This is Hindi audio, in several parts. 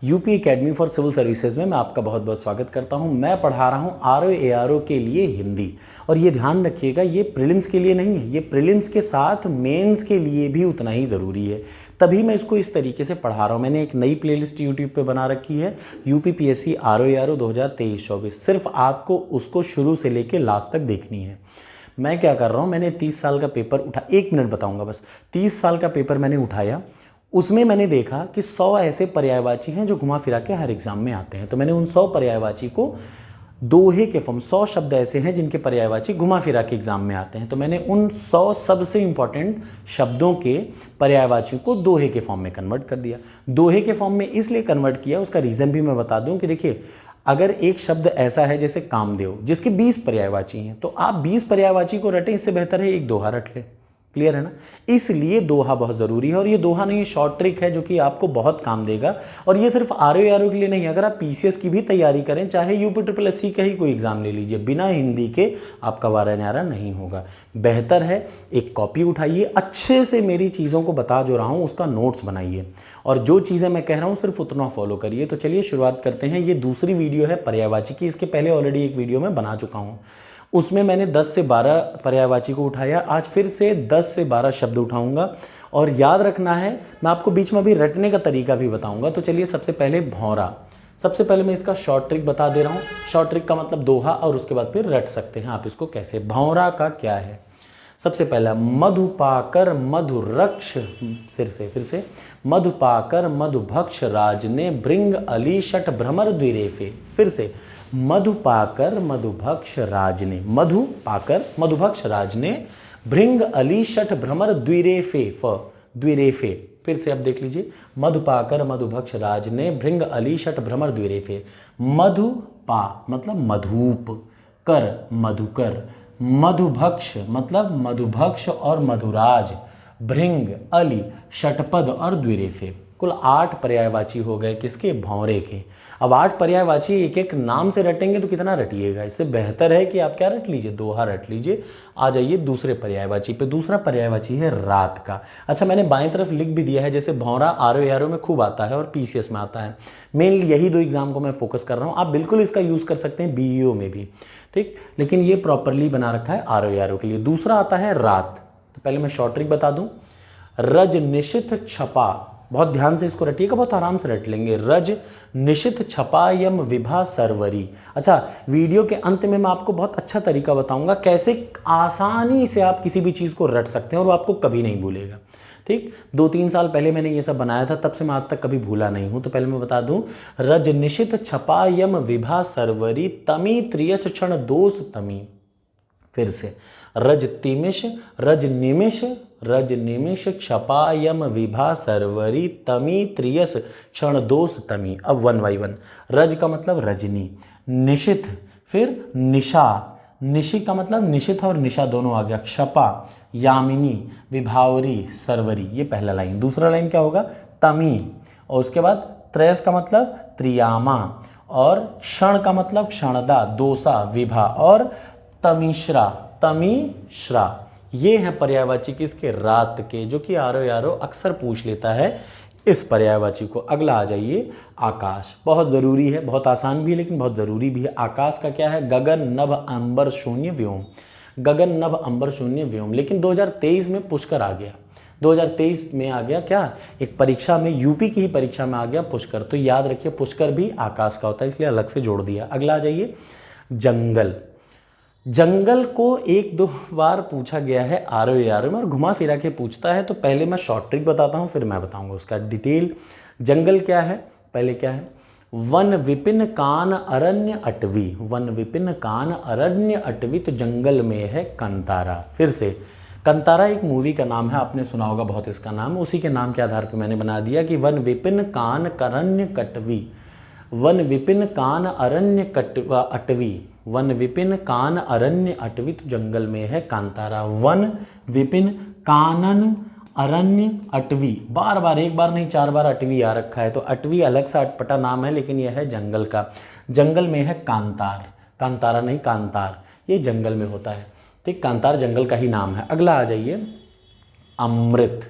UP academy for civil services में मैं आपका बहुत बहुत स्वागत करता हूं। मैं पढ़ा रहा हूं आरओ एआरओ के लिए हिंदी। और ये ध्यान रखिएगा, ये प्रीलिम्स के लिए नहीं है, ये प्रीलिम्स के साथ मेंस के लिए भी उतना ही ज़रूरी है। तभी मैं इसको इस तरीके से पढ़ा रहा हूँ। मैंने एक नई प्लेलिस्ट यूट्यूब पे बना रखी है, यूपीपीएससी आरओ एआरओ 2023-24। सिर्फ आपको उसको शुरू से लेकर लास्ट तक देखनी है। मैं क्या कर रहा हूँ, मैंने 30 साल का पेपर उठा, 1 मिनट बताऊँगा बस। 30 साल का पेपर मैंने उठाया, उसमें मैंने देखा कि 100 ऐसे पर्यायवाची हैं जो घुमा फिरा के हर एग्जाम में आते हैं। तो मैंने उन 100 पर्यायवाची को दोहे के फॉर्म, 100 शब्द ऐसे हैं जिनके पर्यायवाची घुमा फिरा के एग्जाम में आते हैं, तो मैंने उन 100 सबसे इंपॉर्टेंट शब्दों के पर्यायवाची को दोहे के फॉर्म में कन्वर्ट कर दिया। दोहे के फॉर्म में इसलिए कन्वर्ट किया, उसका रीज़न भी मैं बता दूं कि देखिए, अगर एक शब्द ऐसा है जैसे कामदेव, जिसके 20 पर्यायवाची हैं, तो आप 20 पर्यायवाची को रटें, इससे बेहतर है एक दोहा रट लें। क्लियर है ना? इसलिए दोहा बहुत ज़रूरी है। और ये दोहा नहीं, शॉर्ट ट्रिक है जो कि आपको बहुत काम देगा। और ये सिर्फ आरओ एआरओ के लिए नहीं, अगर आप पीसीएस की भी तैयारी करें, चाहे यूपी ट्रिपल एससी का ही कोई एग्जाम ले लीजिए, बिना हिंदी के आपका वारा न्यारा नहीं होगा। बेहतर है एक कॉपी उठाइए, अच्छे से मेरी चीज़ों को बता जो रहा हूँ उसका नोट्स बनाइए, और जो चीज़ें मैं कह रहा हूँ सिर्फ उतना फॉलो करिए। तो चलिए शुरुआत करते हैं। ये दूसरी वीडियो है पर्यायवाची की। इसके पहले ऑलरेडी एक वीडियो मैं बना चुका हूँ, उसमें मैंने 10 से 12 पर्यायवाची को उठाया। आज फिर से 10 से 12 शब्द उठाऊंगा, और याद रखना है, मैं आपको बीच में अभी रटने का तरीका भी बताऊंगा। तो चलिए, सबसे पहले भौरा। सबसे पहले मैं इसका शॉर्ट ट्रिक बता दे रहा हूँ। शॉर्ट ट्रिक का मतलब दोहा, और उसके बाद फिर रट सकते हैं आप इसको कैसे। भौरा का क्या है? सबसे पहला, मधु पाकर मधुरक्ष, फिर से मधु पाकर मधुभक्ष राज ने भृंग अली शठ भ्रमर द्विरेफे। फिर से, मधु पाकर मधुभक्ष राज ने, मधु पाकर मधुभक्ष राज ने भृंग अली शठ भ्रमर द्विरेफे, द्विरेफे। फिर से अब देख लीजिए, मधु पाकर मधुभक्ष राज ने भृंग अली शठ भ्रमर द्विरेफे। मधु पा मतलब मधुप, कर मधुकर, मधुभक्ष मतलब मधुभक्ष और मधुराज, भृंग अली षटपद और द्विरेफे। कुल 8 पर्यायवाची हो गए किसके? भौरे के। अब 8 पर्यायवाची एक एक नाम से रटेंगे तो कितना रटिएगा? इससे बेहतर है कि आप क्या रट लीजिए, दोहा रट लीजिए। आ जाइए दूसरे पर्यायवाची पे। दूसरा पर्यायवाची है रात का। अच्छा, मैंने बाएं तरफ लिख भी दिया है, जैसे भौरा आरओ एआरओ में खूब आता है और पीसीएस में आता है। मेनली यही 2 एग्जाम को मैं फोकस कर रहा हूँ। आप बिल्कुल इसका यूज़ कर सकते हैं बीईओ में भी, ठीक, लेकिन ये प्रॉपरली बना रखा है आरओ एआरओ के लिए। दूसरा आता है रात। तो पहले मैं शॉर्ट ट्रिक बता दूं, रज निशिथ छपा, बहुत ध्यान से इसको रटिएगा, बहुत आराम से रट लेंगे। रज निशिथ छपा यम विभा सरवरी। अच्छा, वीडियो के अंत में मैं आपको बहुत अच्छा तरीका बताऊंगा कैसे आसानी से आप किसी भी चीज़ को रट सकते हैं और वो आपको कभी नहीं भूलेगा, ठीक। 2-3 साल पहले मैंने ये सब बनाया था, तब से मैं आज तक कभी भूला नहीं हूं। तो पहले मैं बता दूं, रज निशिथ छपा यम विभा सरवरी तमी त्रियश क्षण दोष तमी। फिर से, रज तिमिश रज निमिष क्षपायम विभा सरवरी तमी त्रियस क्षण दोष तमी। अब 1 by 1। रज का मतलब रजनी, निशिथ, फिर निशा, निशि का मतलब निशिथ और निशा दोनों आ गया, क्षपा यामिनी, विभावरी, सरवरी। ये पहला लाइन। दूसरा लाइन क्या होगा? तमी, और उसके बाद त्रयस का मतलब त्रियामा, और क्षण का मतलब क्षणदा, दोसा, विभा, और तमिश्रा, तमिश्रा। ये हैं पर्यायवाची किसके? रात के, जो कि आरओ एआरओ अक्सर पूछ लेता है इस पर्यायवाची को। अगला आ जाइए, आकाश। बहुत ज़रूरी है, बहुत आसान भी है लेकिन बहुत ज़रूरी भी है। आकाश का क्या है? गगन नभ अंबर शून्य व्योम, गगन नभ अंबर शून्य व्योम। लेकिन 2023 में पुष्कर आ गया, 2023 में आ गया क्या? एक परीक्षा में, यूपी की ही परीक्षा में आ गया पुष्कर। तो याद रखिए, पुष्कर भी आकाश का होता है, इसलिए अलग से जोड़ दिया। अगला आ जाइए, जंगल। जंगल को 1-2 बार पूछा गया है आरओ एआरओ में, और घुमा फिरा के पूछता है। तो पहले मैं शॉर्ट ट्रिक बताता हूँ, फिर मैं बताऊंगा उसका डिटेल। जंगल क्या है? पहले क्या है? वन विपिन कान अरण्य अटवी, वन विपिन कान अरण्य अटवी। तो जंगल में है कंतारा। फिर से, कंतारा एक मूवी का नाम है, आपने सुना होगा बहुत इसका नाम। उसी के नाम के आधार पर मैंने बना दिया कि वन विपिन कान करण्य कटवी, वन विपिन कान अरण्य अटवी, वन विपिन कान अरण्य अटवी। तो जंगल में है कांतारा। वन विपिन कानन अरण्य अटवी, बार बार, एक बार नहीं 4 बार अटवी आ रखा है। तो अटवी अलग सा अटपटा नाम है, लेकिन यह है जंगल का। जंगल में है कांतार, कांतारा नहीं कांतार, ये जंगल में होता है, ठीक। कांतार जंगल का ही नाम है। अगला आ जाइए, अमृत।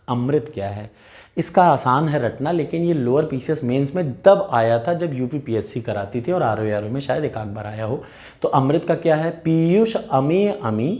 अमृत क्या है? इसका आसान है रटना, लेकिन ये लोअर पीसीएस मेंस में तब आया था जब यूपीपीएससी कराती थी और आरओ में शायद एक आध बार आया हो। तो अमृत का क्या है? पीयूष अमी अमी,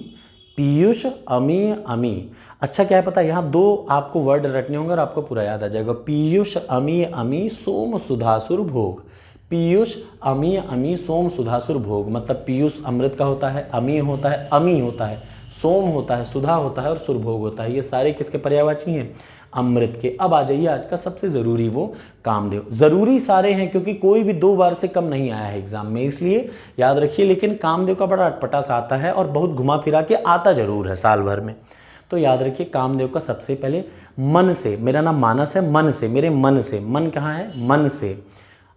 पीयूष अमी अमी। अच्छा क्या है पता, यहाँ दो आपको वर्ड रटने होंगे और आपको पूरा याद आ जाएगा। पीयूष अमी अमी सोम सुधासुर भोग, पीयूष अमी अमी सोम सुधासुर भोग, मतलब पीयूष अमृत का होता है, अमी होता है, अमी होता है, सोम होता है, सुधा होता है और सुरभोग होता है। ये सारे किसके पर्यायवाची हैं? अमृत के। अब आ जाइए आज का सबसे ज़रूरी वो कामदेव। ज़रूरी सारे हैं क्योंकि कोई भी 2 बार से कम नहीं आया है एग्जाम में, इसलिए याद रखिए। लेकिन कामदेव का बड़ा अटपटा सा आता है और बहुत घुमा फिरा के आता जरूर है साल भर में। तो याद रखिए कामदेव का सबसे पहले मन से, मेरा नाम मानस है, मन से, मेरे मन से, मन कहाँ है? मन से।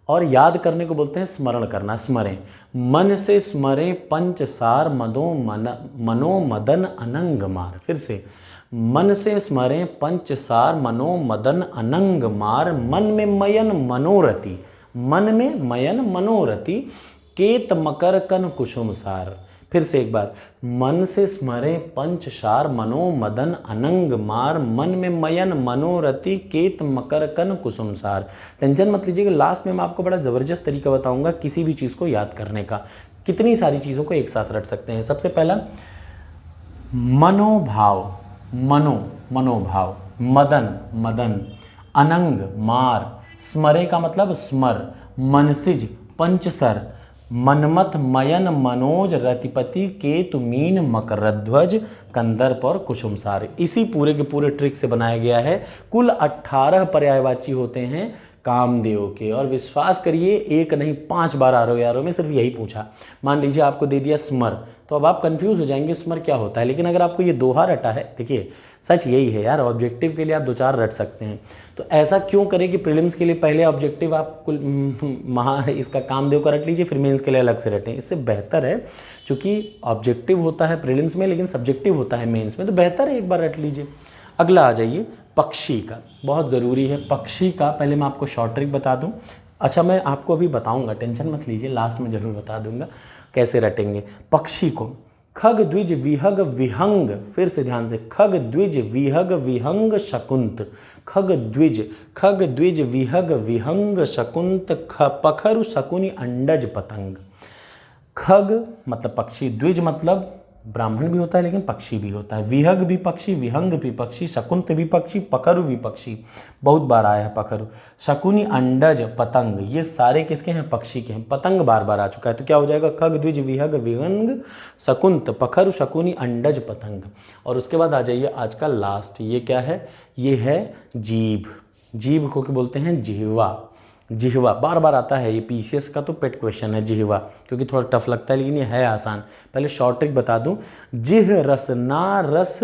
और याद करने को बोलते हैं स्मरण करना, स्मरें। मन से स्मरें पंचसार मनो मदन अनंग मार। फिर से, मन से स्मरें पंचसार मनो मदन अनंग मार, मन में मयन मनोरति, मन में मयन मनोरति, केत मकर कन कुसुम सार। फिर से एक बार, मन से स्मरें पंचसार मनो मदन अनंग मार, मन में मयन मनोरति, केत मकर कन कुसुम सार। टेंशन मत लीजिएगा, लास्ट में मैं आपको बड़ा ज़बरदस्त तरीका बताऊंगा किसी भी चीज़ को याद करने का। कितनी सारी चीज़ों को एक साथ रट सकते हैं। सबसे पहला मनोभाव, मनोभाव, मदन मदन, अनंग मार, स्मरे का मतलब स्मर, मनसिज पंचसर, मनमथ मयन मनोज रतिपति केतु मीन मकरध्वज कंदर्प और कुसुमसार। इसी पूरे के पूरे ट्रिक से बनाया गया है। कुल 18 पर्यायवाची होते हैं कामदेव के, और विश्वास करिए एक नहीं 5 बार आरओ में सिर्फ यही पूछा। मान लीजिए आपको दे दिया स्मर, तो अब आप कंफ्यूज हो जाएंगे स्मर क्या होता है। लेकिन अगर आपको ये दोहा रटा है, देखिए सच यही है यार, ऑब्जेक्टिव के लिए आप 2-4 रट सकते हैं। तो ऐसा क्यों करें कि प्रीलिम्स के लिए पहले ऑब्जेक्टिव आप कुल इसका कामदेव का रट लीजिए, फिर मेंस के लिए अलग से रटें। इससे बेहतर है, चूँकि ऑब्जेक्टिव होता है प्रीलिम्स में लेकिन सब्जेक्टिव होता है मेंस में, तो बेहतर है एक बार रट लीजिए। अगला आ जाइए पक्षी का, बहुत ज़रूरी है पक्षी का। पहले मैं आपको शॉर्ट ट्रिक बता दूं। अच्छा मैं आपको अभी बताऊंगा, टेंशन मत लीजिए, लास्ट में ज़रूर बता दूंगा कैसे रटेंगे पक्षी को। खग द्विज विहग विहंग, फिर से ध्यान से, खग द्विज विहग विहंग शकुंत, खग द्विज विहग विहंग शकुंत, पखरु शकुनि अंडज पतंग। खग मतलब पक्षी, द्विज मतलब ब्राह्मण भी होता है लेकिन पक्षी भी होता है, विहग भी पक्षी, विहंग भी पक्षी, शकुंत भी पक्षी, पखरु भी पक्षी, बहुत बार आया है पखरु, शकुनि अंडज पतंग, ये सारे किसके हैं? पक्षी के हैं। पतंग बार बार आ चुका है, तो क्या हो जाएगा? खग द्विज विहग विहंग शकुंत पखरु शकुनि अंडज पतंग। और उसके बाद आ जाइए आज का लास्ट, ये क्या है? ये है जीभ। जीभ को क्या बोलते हैं? जिह्वा। जिह्वा बार बार आता है, ये पीसीएस का तो पेट क्वेश्चन है जिह्वा, क्योंकि थोड़ा टफ लगता है लेकिन ये है आसान। पहले शॉर्ट ट्रिक बता दूं, जिह रसना रस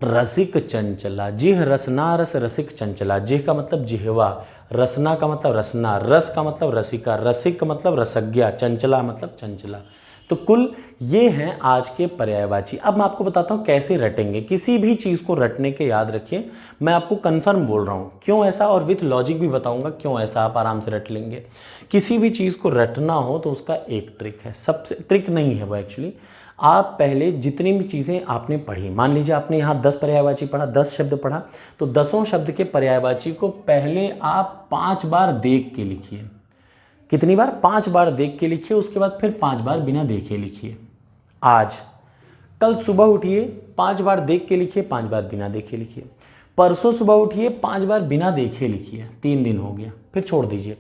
रसिक चंचला, जिह रसना रस रसिक चंचला। जिह का मतलब जिह्वा, रसना का मतलब रसना, रस का मतलब रसिका, रसिक का मतलब रसज्ञा, चंचला मतलब चंचला। तो कुल ये हैं आज के पर्यायवाची। अब मैं आपको बताता हूँ कैसे रटेंगे। किसी भी चीज़ को रटने के याद रखिए, मैं आपको कन्फर्म बोल रहा हूँ क्यों ऐसा, और विथ लॉजिक भी बताऊँगा क्यों ऐसा आप आराम से रट लेंगे। किसी भी चीज़ को रटना हो तो उसका एक ट्रिक है, सबसे ट्रिक नहीं है वो एक्चुअली। आप पहले जितनी भी चीज़ें आपने पढ़ी, मान लीजिए आपने यहाँ 10 पर्यायवाची पढ़ा, 10 शब्द पढ़ा, तो 10 शब्द के पर्यायवाची को पहले आप 5 बार देख के लिखिए। कितनी बार? 5 बार देख के लिखिए, उसके बाद फिर 5 बार बिना देखे लिखिए। आज कल सुबह उठिए, 5 बार देख के लिखिए, 5 बार बिना देखे लिखिए। परसों सुबह उठिए, 5 बार बिना देखे लिखिए, 3 दिन हो गया, फिर छोड़ दीजिए।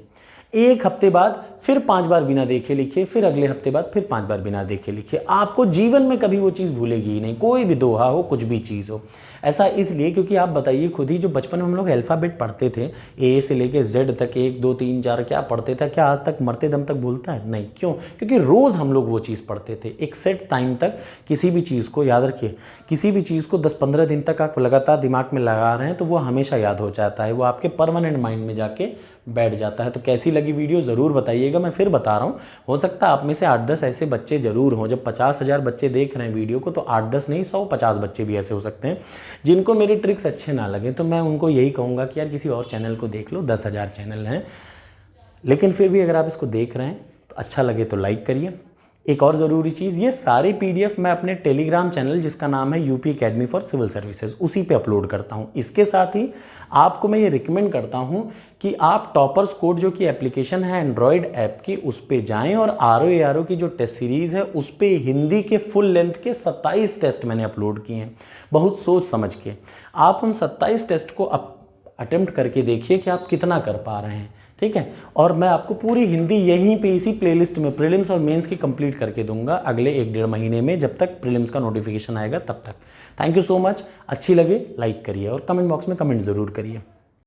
एक हफ्ते बाद फिर 5 बार बिना देखे लिखिए, फिर अगले हफ्ते बाद फिर 5 बार बिना देखे लिखिए। आपको जीवन में कभी वो चीज़ भूलेगी ही नहीं, कोई भी दोहा हो, कुछ भी चीज़ हो। ऐसा इसलिए क्योंकि आप बताइए खुद ही, जो बचपन में हम लोग अल्फ़ाबेट पढ़ते थे, ए से लेके जेड तक, 1 2 3 4 क्या पढ़ते थे, क्या आज तक मरते दम तक भूलता है? नहीं। क्यों? क्योंकि रोज़ हम लोग वो चीज़ पढ़ते थे। एक सेट टाइम तक किसी भी चीज़ को याद रखिए, किसी भी चीज़ को 10-15 दिन तक आप लगातार दिमाग में लगा रहे हैं तो वो हमेशा याद हो जाता है, वो आपके परमानेंट माइंड में जाके बैठ जाता है। तो कैसी लगी वीडियो ज़रूर बताइएगा। मैं फिर बता रहा हूँ, हो सकता है आप में से 8-10 ऐसे बच्चे ज़रूर हों, जब 50,000 बच्चे देख रहे हैं वीडियो को, तो 8-10 नहीं 150 बच्चे भी ऐसे हो सकते हैं जिनको मेरे ट्रिक्स अच्छे ना लगे। तो मैं उनको यही कहूँगा कि यार किसी और चैनल को देख लो, 10,000 चैनल हैं। लेकिन फिर भी अगर आप इसको देख रहे हैं तो अच्छा लगे तो लाइक करिए, एक और ज़रूरी चीज़, ये सारे PDF मैं अपने टेलीग्राम चैनल जिसका नाम है UP academy for civil services उसी पे अपलोड करता हूँ। इसके साथ ही आपको मैं ये रिकमेंड करता हूँ कि आप टॉपर्स कोड जो कि एप्लीकेशन है एंड्रॉयड ऐप की, उस पे जाएं और RO की जो टेस्ट सीरीज़ है उस पे हिंदी के फुल लेंथ के 27 टेस्ट मैंने अपलोड किए हैं, बहुत सोच समझ के। आप उन 27 टेस्ट को अटेम्प्ट करके देखिए कि आप कितना कर पा रहे हैं, ठीक है। और मैं आपको पूरी हिंदी यहीं पे इसी प्लेलिस्ट में प्रीलिम्स और मेंस की कंप्लीट करके दूंगा अगले 1-1.5 महीने में, जब तक प्रीलिम्स का नोटिफिकेशन आएगा तब तक। Thank you so much. अच्छी लगे लाइक करिए और कमेंट बॉक्स में कमेंट ज़रूर करिए।